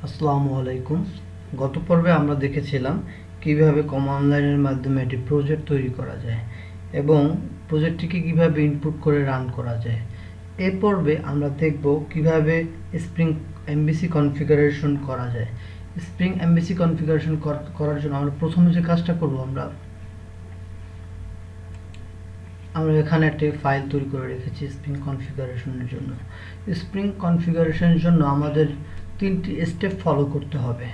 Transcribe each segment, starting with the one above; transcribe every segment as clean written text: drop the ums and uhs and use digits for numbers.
আসসালামু আলাইকুম। গত পর্বে আমরা দেখেছিলাম কিভাবে কমান্ড লাইনের মাধ্যমে একটি প্রজেক্ট তৈরি করা যায় এবং প্রজেক্টটিকে কিভাবে ইনপুট করে রান করা যায়। এই পর্বে আমরা দেখব কিভাবে স্প্রিং এমবিসি কনফিগারেশন করা যায়। স্প্রিং এমবিসি কনফিগারেশন করার জন্য আমরা প্রথমে যে কাজটা করব, আমরা এখানে একটি ফাইল তৈরি করে রেখেছি স্প্রিং কনফিগারেশনের জন্য। স্প্রিং কনফিগারেশনের জন্য আমাদের তিনটি স্টেপ ফলো করতে হবে।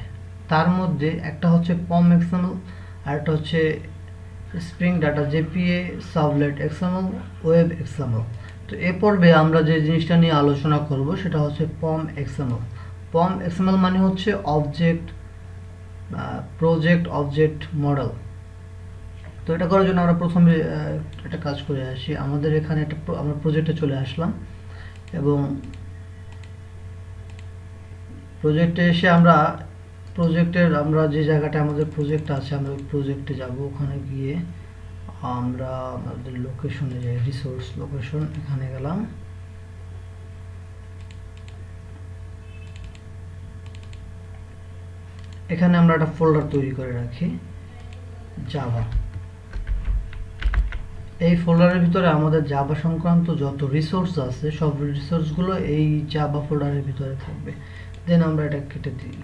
তার মধ্যে একটা হচ্ছে পম এক্সএমএল, আর একটা হচ্ছে spring data JPA, servlet XML, web XML. তো এ পর্বে আমরা যে জিনিসটা নিয়ে আলোচনা করব সেটা হচ্ছে পম এক্সএমএল। পম এক্সএমএল মানে হচ্ছে অবজেক্ট প্রজেক্ট অবজেক্ট মডেল। তো এটা করার জন্য আমরা প্রথমে একটা কাজ করে আসি। আমাদের এখানে আমরা প্রজেক্টে চলে আসলাম এবং প্রজেক্টে এসে আমরা যে জায়গাটা আমাদের প্রজেক্ট আছে আমরা ওই প্রজেক্টে যাব। ওখানে গিয়ে আমরা আমাদের লোকেশনে যাই, রিসোর্স লোকেশন, এখানে গেলাম। এখানে আমরা একটা ফোল্ডার তৈরি করে রাখি, জাভা। এই ফোল্ডারের ভিতরে আমাদের জাভা সংক্রান্ত যত রিসোর্স আছে সব রিসোর্সগুলো এই জাভা ফোল্ডারের ভিতরে থাকবে। দেন আমরা এটা কেটে দিই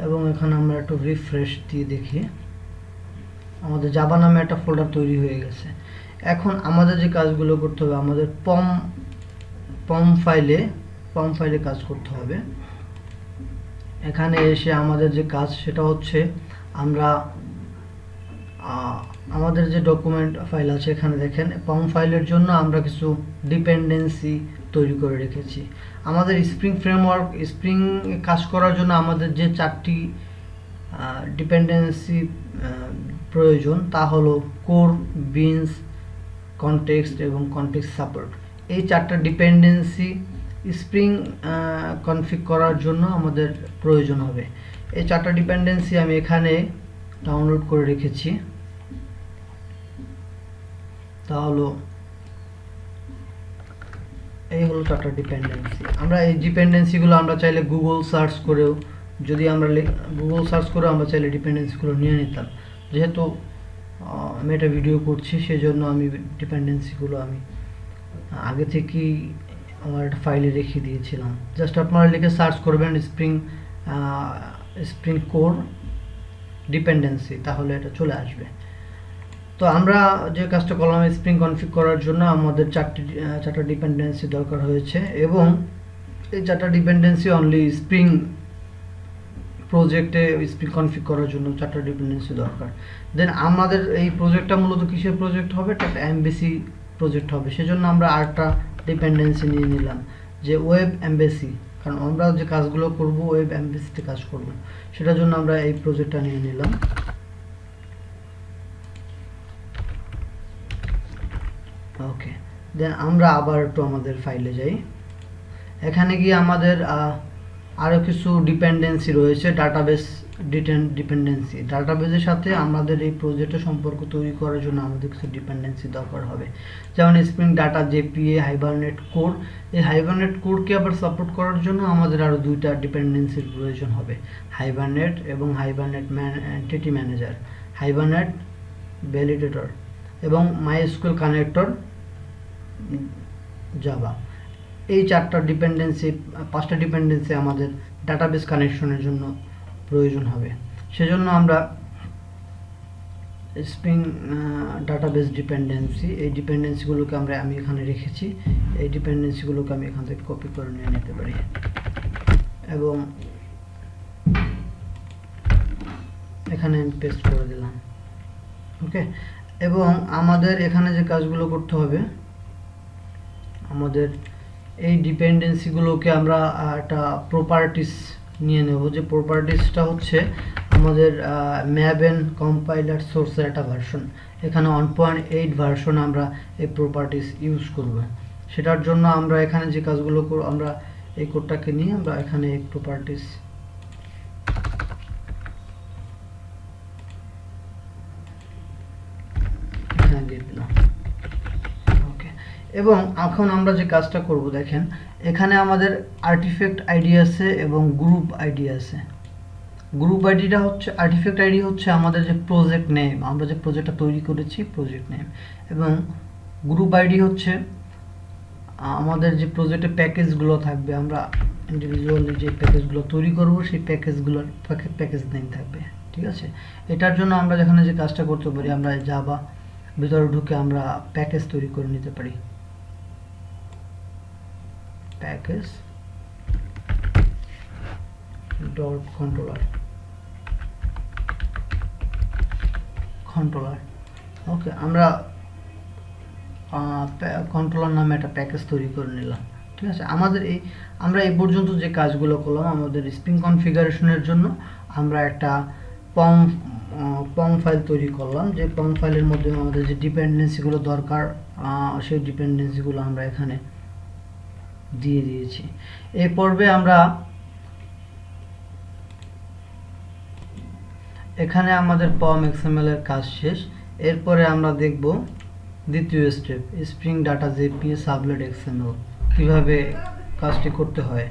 এবং এখানে আমরা একটু রিফ্রেশ দিয়ে দেখি আমাদের জাভা নামে একটা ফোল্ডার তৈরি হয়ে গেছে। এখন আমাদের যে কাজগুলো করতে হবে, আমাদের পম ফাইলে কাজ করতে হবে। এখানে এসে আমাদের যে কাজ সেটা হচ্ছে আমরা আমাদের যে ডকুমেন্ট ফাইল আছে এখানে দেখেন পম ফাইলের জন্য আমরা কিছু ডিপেন্ডেন্সি তৈরি করে রেখেছি। আমাদের স্প্রিং কাজ করার জন্য আমাদের যে চারটি ডিপেন্ডেন্সি প্রয়োজন তা হলো কোর, বিনস, কনটেক্সট এবং কনটেক্সট সাপোর্ট। এই চারটা ডিপেন্ডেন্সি স্প্রিং কনফিগ করার জন্য আমাদের প্রয়োজন হবে। এই চারটা ডিপেন্ডেন্সি আমি এখানে ডাউনলোড করে রেখেছি। তাহলে এই হলো চারটা ডিপেন্ডেন্সি। আমরা এই ডিপেন্ডেন্সিগুলো আমরা চাইলে গুগল সার্চ করেও আমরা চাইলে ডিপেন্ডেন্সিগুলো নিয়ে নিতাম। যেহেতু আমি একটা ভিডিও করছি সেজন্য আমি ডিপেন্ডেন্সিগুলো আমি আগে থেকেই আমার একটা ফাইলে রেখে দিয়েছিলাম। জাস্ট আপনারা লিখে সার্চ করবেন স্প্রিং কোর ডিপেন্ডেন্সি, তাহলে এটা চলে আসবে। তো আমরা যে কাজটা করলাম স্প্রিং কনফিগ করার জন্য আমাদের চারটা ডিপেন্ডেন্সি দরকার হয়েছে এবং এই চারটা ডিপেন্ডেন্সি অনলি স্প্রিং প্রজেক্টে স্প্রিং কনফিগ করার জন্য চারটা ডিপেন্ডেন্সি দরকার। দেন আমাদের এই প্রজেক্টটা মূলত কিসের প্রজেক্ট হবে? এটা একটা এমবিসি প্রজেক্ট হবে। সেজন্য আমরা আরেকটা ডিপেন্ডেন্সি নিয়ে নিলাম যে ওয়েব এমবিসি, কারণ আমরা যে কাজগুলো করব ওয়েব এমবিসিতে কাজ করব, সেটার জন্য আমরা এই প্রজেক্টটা নিয়ে নিলাম। ওকে, দেন আমরা আবার একটু আমাদের ফাইলে যাই। এখানে গিয়ে আমাদের আরও কিছু ডিপেন্ডেন্সি রয়েছে, ডাটাবেস ডিপেন্ডেন্সি। ডাটাবেসের সাথে আমাদের এই প্রজেক্টের সম্পর্ক তৈরি করার জন্য আমাদের কিছু ডিপেন্ডেন্সি দরকার হবে, যেমন স্প্রিং ডাটা জেপিএ, হাইবারনেট কোর। এই হাইবারনেট কোরকে আবার সাপোর্ট করার জন্য আমাদের আরও দুইটা ডিপেন্ডেন্সির প্রয়োজন হবে, হাইবারনেট এবং hibernate entity manager, hibernate validator এবং মাইএসকিউএল কানেক্টর জাভা। এই পাঁচটা ডিপেন্ডেন্সি আমাদের ডাটাবেস কানেকশনের জন্য প্রয়োজন হবে। সেজন্য আমরা স্প্রিং ডাটাবেস ডিপেন্ডেন্সি, এই ডিপেন্ডেন্সিগুলোকে আমি এখানে রেখেছি। এই ডিপেন্ডেন্সিগুলোকে আমি এখান থেকে কপি করে নিয়ে নিতে পারি এবং এখানে আমি পেস্ট করে দিলাম। ওকে, এবং আমাদের এখানে যে কাজগুলো করতে হবে, আমাদের এই ডিপেন্ডেন্সিগুলোকে আমরা একটা প্রপার্টিস নিয়ে নেব। যে প্রপার্টিসটা হচ্ছে আমাদের ম্যাবেন কম্পাইলার সোর্সের একটা ভার্সন। এখানে 1.8 ভার্সন আমরা এই প্রপার্টিস ইউজ করব। সেটার জন্য আমরা এখানে যে কাজগুলো করব, আমরা এই কোডটাকে নিয়ে আমরা এখানে এই প্রপার্টিস এখানে দিয়ে দিলাম। ওকে, এবং এখন আমরা যে কাজটা করব দেখেন, এখানে আমাদের আর্টিফ্যাক্ট আইডি আছে এবং গ্রুপ আইডি আছে। গ্রুপ আইডিটা হচ্ছে, আর্টিফ্যাক্ট আইডি হচ্ছে আমাদের যে প্রজেক্ট নেম, আমরা যে প্রজেক্টটা তৈরি করেছি প্রজেক্ট নেম, এবং গ্রুপ আইডি হচ্ছে আমাদের যে প্রজেক্টের প্যাকেজগুলো থাকবে, আমরা ইন্ডিভিজুয়ালি যে প্যাকেজগুলো তৈরি করব সেই প্যাকেজগুলোর প্যাকেজ নেম থাকবে। ঠিক আছে, এটার জন্য আমরা যেখানে যে কাজটা করতে পারি, আমরা জাভা ভিতরে ঢুকে আমরা প্যাকেজ তৈরি করে নিতে পারি। প্যাকেজ ডট কন্ট্রোলার ওকে, আমরা কন্ট্রোলার নামে একটা প্যাকেজ তৈরি করে নিলাম। ঠিক আছে, আমরা এই পর্যন্ত যে কাজগুলো করলাম, আমাদের স্প্রিং কনফিগারেশনের জন্য আমরা একটা পম ফাইল তৈরি করলাম, যে পম ফাইলের মধ্যে আমাদের যে ডিপেন্ডেন্সিগুলো দরকার সেই ডিপেন্ডেন্সিগুলো আমরা এখানে দিয়ে দিয়েছি। এই পর্বে আমরা এখানে আমাদের পম এক্সএমএল এর কাজ শেষ। এরপরে আমরা দেখব দ্বিতীয় step, spring data JP sublet XML কিভাবে কাজটি করতে হয়।